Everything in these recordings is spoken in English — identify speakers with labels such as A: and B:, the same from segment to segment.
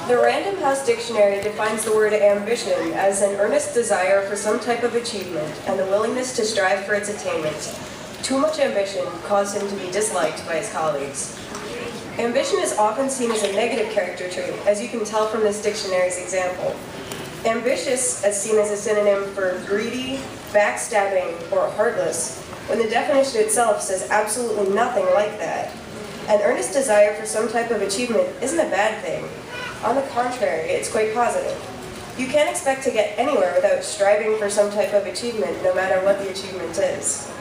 A: The Random House Dictionary defines the word ambition as an earnest desire for some type of achievement and the willingness to strive for its attainment. Too much ambition caused him to be disliked by his colleagues. Ambition is often seen as a negative character trait, as you can tell from this dictionary's example. Ambitious is seen as a synonym for greedy, backstabbing, or heartless, when the definition itself says absolutely nothing like that. An earnest desire for some type of achievement isn't a bad thing. On the contrary, it's quite positive. You can't expect to get anywhere without striving for some type of achievement, no matter what the achievement is.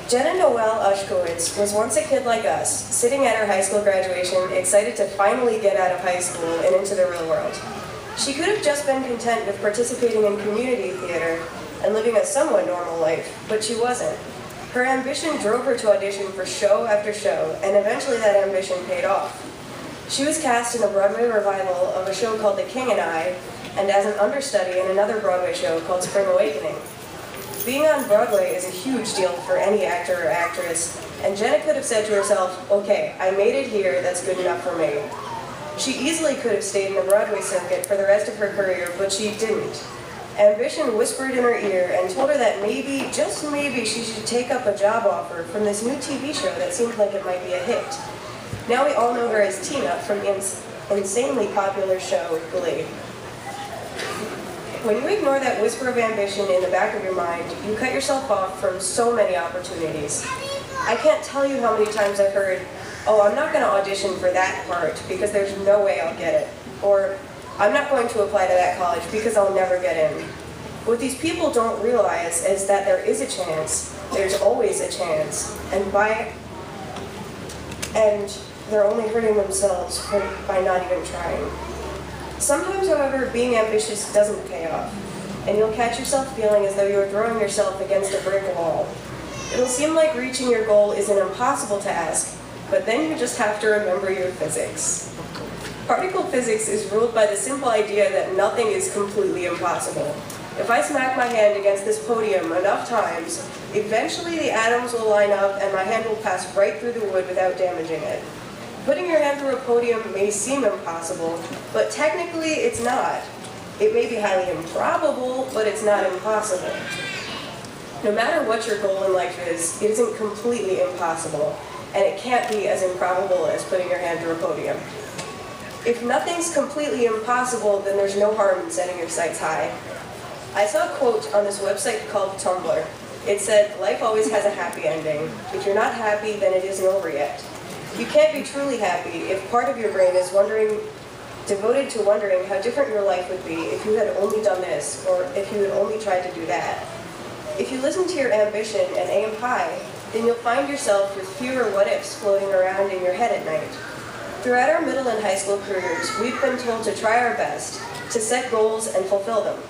A: Jenna Noel Ushkowitz was once a kid like us, sitting at her high school graduation, excited to finally get out of high school and into the real world. She could have just been content with participating in community theater and living a somewhat normal life, but she wasn't. Her ambition drove her to audition for show after show, and eventually that ambition paid off. She was cast in a Broadway revival of a show called The King and I, and as an understudy in another Broadway show called Spring Awakening. Being on Broadway is a huge deal for any actor or actress, and Jenna could have said to herself, okay, I made it here, that's good enough for me. She easily could have stayed in the Broadway circuit for the rest of her career, but she didn't. Ambition whispered in her ear and told her that maybe, just maybe, she should take up a job offer from this new TV show that seemed like it might be a hit. Now we all know her as Tina from the insanely popular show Glee. When you ignore that whisper of ambition in the back of your mind, you cut yourself off from so many opportunities. I can't tell you how many times I've heard, oh, I'm not going to audition for that part because there's no way I'll get it. Or, I'm not going to apply to that college because I'll never get in. What these people don't realize is that there is a chance, there's always a chance, and they're only hurting themselves by not even trying. Sometimes, however, being ambitious doesn't pay off, and you'll catch yourself feeling as though you're throwing yourself against a brick wall. It'll seem like reaching your goal is an impossible task, but then you just have to remember your physics. Particle physics is ruled by the simple idea that nothing is completely impossible. If I smack my hand against this podium enough times, eventually the atoms will line up and my hand will pass right through the wood without damaging it. Putting your hand through a podium may seem impossible, but technically it's not. It may be highly improbable, but it's not impossible. No matter what your goal in life is, it isn't completely impossible, and it can't be as improbable as putting your hand through a podium. If nothing's completely impossible, then there's no harm in setting your sights high. I saw a quote on this website called Tumblr. It said, life always has a happy ending. If you're not happy, then it isn't over yet. You can't be truly happy if part of your brain is devoted to wondering how different your life would be if you had only done this, or if you had only tried to do that. If you listen to your ambition and aim high, then you'll find yourself with fewer what-ifs floating around in your head at night. Throughout our middle and high school careers, we've been told to try our best, to set goals and fulfill them.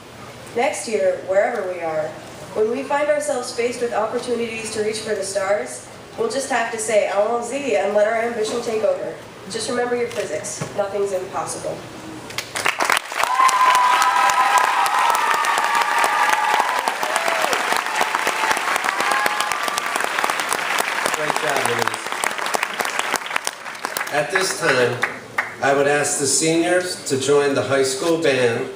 A: Next year, wherever we are, when we find ourselves faced with opportunities to reach for the stars, we'll just have to say, allons-y, and let our ambition take over. Just remember your physics. Nothing's impossible.
B: Great job, Louise. At this time, I would ask the seniors to join the high school band